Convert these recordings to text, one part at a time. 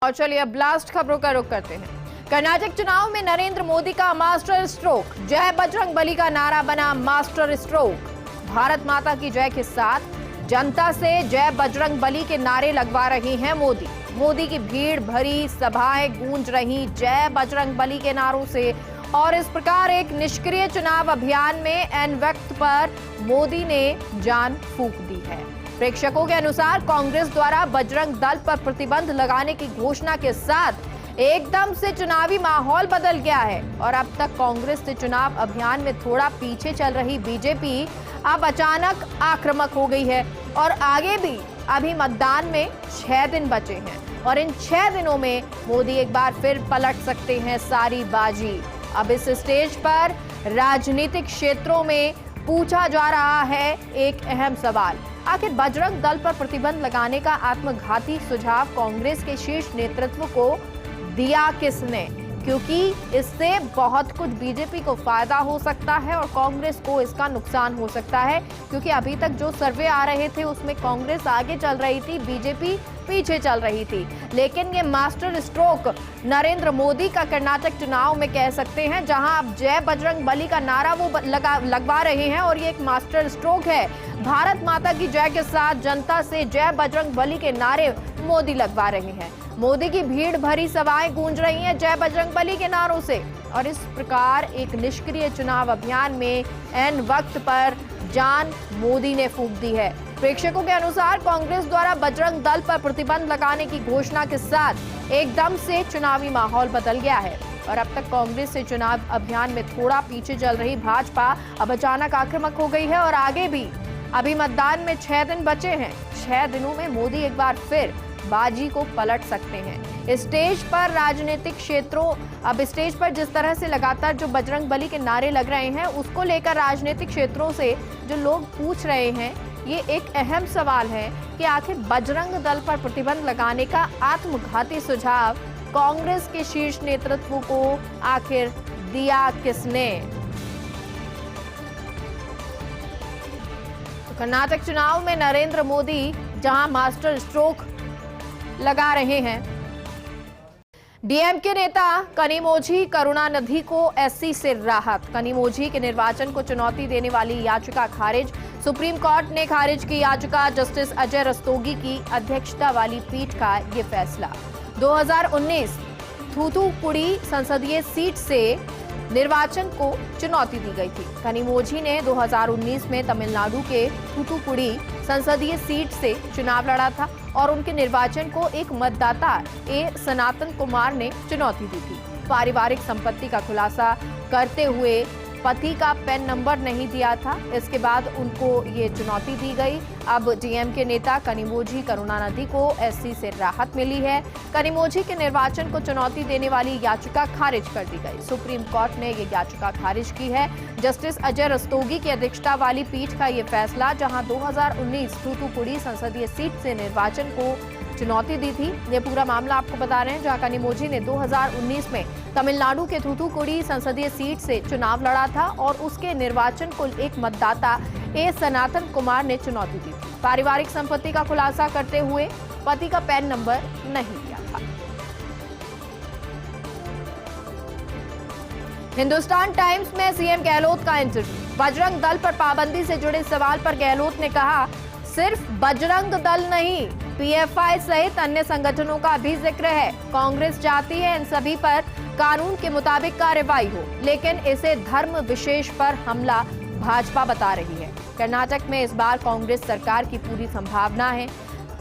और चलिए अब ब्लास्ट खबरों का रुख करते हैं। कर्नाटक चुनाव में नरेंद्र मोदी का मास्टर स्ट्रोक, जय बजरंग बली का नारा बना मास्टर स्ट्रोक। भारत माता की जय के साथ जनता से जय बजरंग बली के नारे लगवा रही हैं मोदी। मोदी की भीड़ भरी सभाएं गूंज रही जय बजरंग बली के नारों से। और इस प्रकार एक निष्क्रिय चुनाव अभियान में एन वक्त पर मोदी ने जान फूंक दी है। प्रेक्षकों के अनुसार कांग्रेस द्वारा बजरंग दल पर प्रतिबंध लगाने की घोषणा के साथ एकदम से चुनावी माहौल बदल गया है और अब तक कांग्रेस से चुनाव अभियान में थोड़ा पीछे चल रही बीजेपी अब अचानक आक्रामक हो गई है। और आगे भी अभी मतदान में 6 दिन बचे हैं और इन 6 दिनों में मोदी एक बार फिर पलट सकते हैं सारी बाजी। अब इस स्टेज पर राजनीतिक क्षेत्रों में पूछा जा रहा है एक अहम सवाल, आखिर बजरंग दल पर प्रतिबंध लगाने का आत्मघाती सुझाव कांग्रेस के शीर्ष नेतृत्व को दिया किसने? क्योंकि इससे बहुत कुछ बीजेपी को फायदा हो सकता है और कांग्रेस को इसका नुकसान हो सकता है, क्योंकि अभी तक जो सर्वे आ रहे थे उसमें कांग्रेस आगे चल रही थी, बीजेपी पीछे चल रही थी। लेकिन ये मास्टर स्ट्रोक नरेंद्र मोदी का कर्नाटक चुनाव में कह सकते हैं, जहां अब जय बजरंग बली का नारा वो लगवा रहे हैं और ये एक मास्टर स्ट्रोक है। भारत माता की जय के साथ जनता से जय बजरंग बली के नारे मोदी लगवा रहे हैं। मोदी की भीड़ भरी सभाएं गूंज रही हैं जय बजरंग बली के नारों से। और इस प्रकार एक निष्क्रिय चुनाव अभियान में एन वक्त पर जान मोदी ने फूंक दी है। प्रेक्षकों के अनुसार कांग्रेस द्वारा बजरंग दल पर प्रतिबंध लगाने की घोषणा के साथ एकदम से चुनावी माहौल बदल गया है और अब तक कांग्रेस से चुनाव अभियान में थोड़ा पीछे चल रही भाजपा अब अचानक आक्रामक हो गई है और आगे भी अभी मतदान में 6 दिन बचे हैं। 6 दिनों में मोदी एक बार फिर बाजी को पलट सकते हैं। स्टेज पर राजनीतिक क्षेत्रों अब स्टेज पर जिस तरह से लगातार जो बजरंग बली के नारे लग रहे हैं उसको लेकर राजनीतिक क्षेत्रों से जो लोग पूछ रहे हैं, ये एक अहम सवाल है कि आखिर बजरंग दल पर प्रतिबंध लगाने का आत्मघाती सुझाव कांग्रेस के शीर्ष नेतृत्व को आखिर दिया किसने? तो कर्नाटक चुनाव में नरेंद्र मोदी जहां मास्टर स्ट्रोक लगा रहे हैं, डीएमके नेता कनिमोझी करुणानिधि को एससी से राहत। कनिमोझी के निर्वाचन को चुनौती देने वाली याचिका खारिज, सुप्रीम कोर्ट ने खारिज की याचिका। जस्टिस अजय रस्तोगी की अध्यक्षता वाली पीठ का ये फैसला। 2019 थूथुकुडी संसदीय सीट से निर्वाचन को चुनौती दी गई थी। कनिमोझी ने 2019 में तमिलनाडु के थूथुकुडी संसदीय सीट से चुनाव लड़ा था और उनके निर्वाचन को एक मतदाता ए सनातन कुमार ने चुनौती दी थी। पारिवारिक संपत्ति का खुलासा करते हुए पति का पैन नंबर नहीं दिया था, इसके बाद उनको ये चुनौती दी गई। अब डीएमके नेता कनिमोझी करुणानिधि को एससी से राहत मिली है। कनिमोझी के निर्वाचन को चुनौती देने वाली याचिका खारिज कर दी गई। सुप्रीम कोर्ट ने ये याचिका खारिज की है। जस्टिस अजय रस्तोगी की अध्यक्षता वाली पीठ का ये फैसला, जहां 2019 थूथुकुडी संसदीय सीट से निर्वाचन को चुनौती दी थी। ये पूरा मामला आपको बता रहे हैं, जहां कनिमोझी ने 2019 में तमिलनाडु के थूथुकुडी संसदीय सीट से चुनाव लड़ा था और उसके निर्वाचन को एक मतदाता ए सनातन कुमार ने चुनौती दी थी। पारिवारिक संपत्ति का खुलासा करते हुए पति का पैन नंबर नहीं दिया था। हिंदुस्तान टाइम्स में सीएम गहलोत का इंटरव्यू। बजरंग दल पर पाबंदी से जुड़े सवाल पर गहलोत ने कहा, सिर्फ बजरंग दल नहीं, पीएफआई सहित अन्य संगठनों का भी जिक्र है। कांग्रेस चाहती है इन सभी पर कानून के मुताबिक कार्रवाई हो, लेकिन इसे धर्म विशेष पर हमला भाजपा बता रही है। कर्नाटक में इस बार कांग्रेस सरकार की पूरी संभावना है।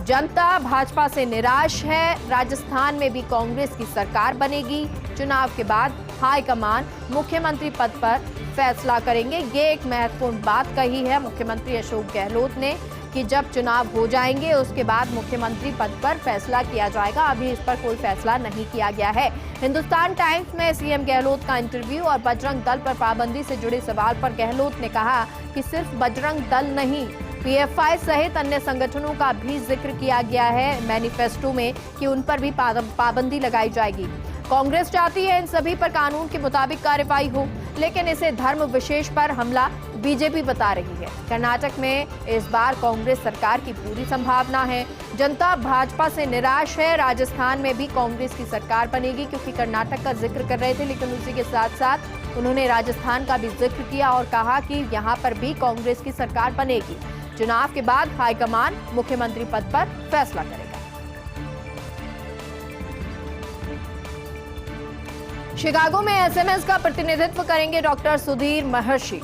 जनता भाजपा से निराश है। राजस्थान में भी कांग्रेस की सरकार बनेगी। चुनाव के बाद हाईकमान मुख्यमंत्री पद पर फैसला करेंगे। ये एक महत्वपूर्ण बात कही है मुख्यमंत्री अशोक गहलोत ने कि जब चुनाव हो जाएंगे उसके बाद मुख्यमंत्री पद पर फैसला किया जाएगा। अभी इस पर कोई फैसला नहीं किया गया है। हिंदुस्तान टाइम्स में सीएम गहलोत का इंटरव्यू और बजरंग दल पर पाबंदी से जुड़े सवाल पर गहलोत ने कहा कि सिर्फ बजरंग दल नहीं, पीएफआई सहित अन्य संगठनों का भी जिक्र किया गया है मैनिफेस्टो में कि उन पर भी पाबंदी लगाई जाएगी। कांग्रेस चाहती है इन सभी पर कानून के मुताबिक कार्रवाई हो, लेकिन इसे धर्म विशेष पर हमला बीजेपी बता रही है। कर्नाटक में इस बार कांग्रेस सरकार की पूरी संभावना है। जनता भाजपा से निराश है। राजस्थान में भी कांग्रेस की सरकार बनेगी, क्योंकि कर्नाटक का जिक्र कर रहे थे, लेकिन उसी के साथ साथ उन्होंने राजस्थान का भी जिक्र किया और कहा कि यहां पर भी कांग्रेस की सरकार बनेगी। चुनाव के बाद हाईकमान मुख्यमंत्री पद पर फैसला करेगा। शिकागो में एसएमएस का प्रतिनिधित्व करेंगे doctor Sudhir Maharshi.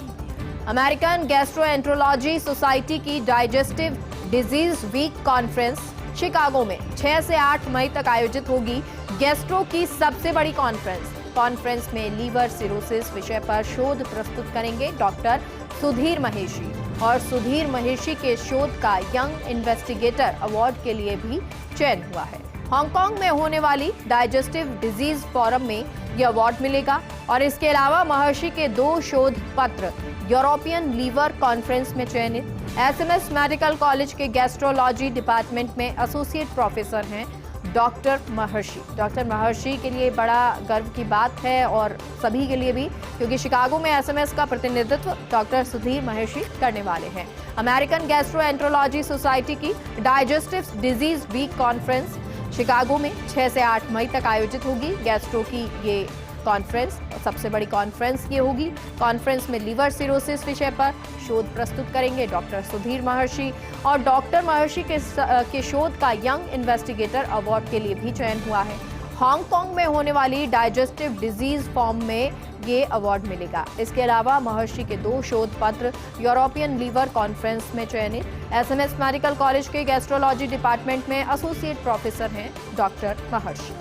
American gastroenterology society की digestive disease week conference Chicago में 6 से 8 मई तक आयोजित होगी। गैस्ट्रो की सबसे बड़ी कॉन्फ्रेंस में लीवर सिरोसिस विषय पर शोध प्रस्तुत करेंगे डॉक्टर सुधीर महर्षि, और सुधीर महर्षि के शोध का यंग इन्वेस्टिगेटर अवार्ड के लिए भी चयन हुआ है। हांगकांग में होने वाली डाइजेस्टिव डिजीज फोरम में यह अवार्ड मिलेगा, और इसके अलावा महर्षि के 2 शोध पत्र यूरोपियन लीवर कॉन्फ्रेंस में चयनित। एसएमएस मेडिकल कॉलेज के गैस्ट्रोलॉजी डिपार्टमेंट में एसोसिएट प्रोफेसर हैं डॉक्टर महर्षि। डॉक्टर महर्षि के लिए बड़ा गर्व की बात है, और सभी के लिए भी, क्योंकि शिकागो में एसएमएस का प्रतिनिधित्व डॉक्टर सुधीर महर्षि करने वाले हैं। अमेरिकन गैस्ट्रोएंट्रोलॉजी सोसाइटी की digestive disease week conference Chicago में 6 से 8 मई तक आयोजित होगी। गैस्ट्रो की ये कॉन्फ्रेंस सबसे बड़ी कॉन्फ्रेंस ये होगी। कॉन्फ्रेंस में लीवर सिरोसिस विषय पर शोध प्रस्तुत करेंगे डॉक्टर सुधीर महर्षि, और डॉक्टर महर्षि के शोध का यंग इन्वेस्टिगेटर अवार्ड के लिए भी चयन हुआ है। हांगकांग में होने वाली डाइजेस्टिव डिजीज फॉर्म में ये अवार्ड मिलेगा। इसके अलावा महर्षि के 2 शोध पत्र यूरोपियन लीवर कॉन्फ्रेंस में चयनित। एसएमएस मेडिकल कॉलेज के गैस्ट्रोलॉजी डिपार्टमेंट में एसोसिएट प्रोफेसर हैं डॉक्टर महर्षि।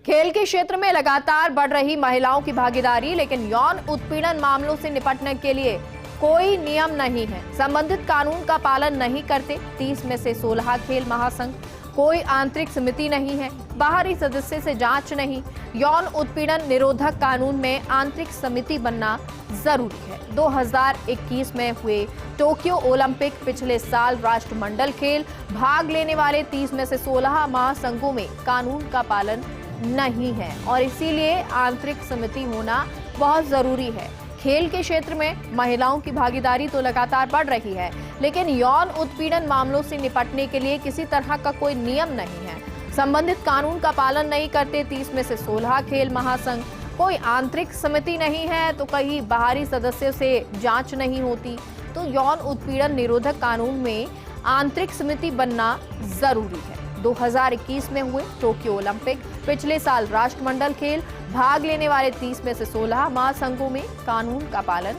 खेल के क्षेत्र में लगातार बढ़ रही महिलाओं की भागीदारी, लेकिन यौन उत्पीड़न मामलों से निपटने के लिए कोई नियम नहीं है। संबंधित कानून का पालन नहीं करते 30 में से 16 खेल महासंघ। कोई आंतरिक समिति नहीं है, बाहरी सदस्य से जांच नहीं। यौन उत्पीड़न निरोधक कानून में आंतरिक समिति बनना जरूरी है। 2021 में हुए टोक्यो ओलंपिक पिछले साल राष्ट्रमंडल खेल, भाग लेने वाले 30 में से 16 महासंघों में कानून का पालन नहीं है, और इसीलिए आंतरिक समिति होना बहुत जरूरी है। खेल के क्षेत्र में महिलाओं की भागीदारी तो लगातार बढ़ रही है, लेकिन यौन उत्पीड़न मामलों से निपटने के लिए किसी तरह का कोई नियम नहीं है। संबंधित कानून का पालन नहीं करते 30 में से 16 खेल महासंघ। कोई आंतरिक समिति नहीं है, तो कहीं बाहरी सदस्यों से जांच नहीं होती। तो यौन उत्पीड़न निरोधक कानून में आंतरिक समिति बनना जरूरी है। 2021 में हुए टोक्यो ओलंपिक, पिछले साल राष्ट्रमंडल खेल, भाग लेने वाले 30 में से 16 महासंघों में कानून का पालन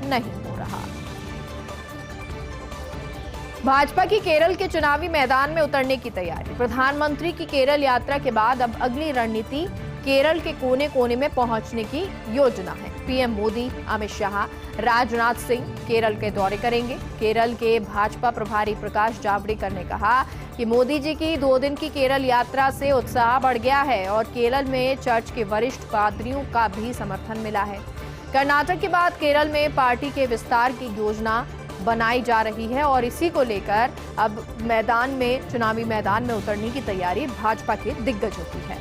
नहीं हो रहा। भाजपा की केरल के चुनावी मैदान में उतरने की तैयारी। प्रधानमंत्री की केरल यात्रा के बाद अब अगली रणनीति केरल के कोने कोने में पहुंचने की योजना है। पीएम मोदी, अमित शाह, राजनाथ सिंह केरल के दौरे करेंगे। केरल के भाजपा प्रभारी प्रकाश जावड़ेकर ने कहा कि मोदी जी की 2 दिन की केरल यात्रा से उत्साह बढ़ गया है, और केरल में चर्च के वरिष्ठ पादरियों का भी समर्थन मिला है। कर्नाटक के बाद केरल में पार्टी के विस्तार की योजना बनाई जा रही है, और इसी को लेकर अब चुनावी मैदान में उतरने की तैयारी भाजपा के दिग्गजों की है।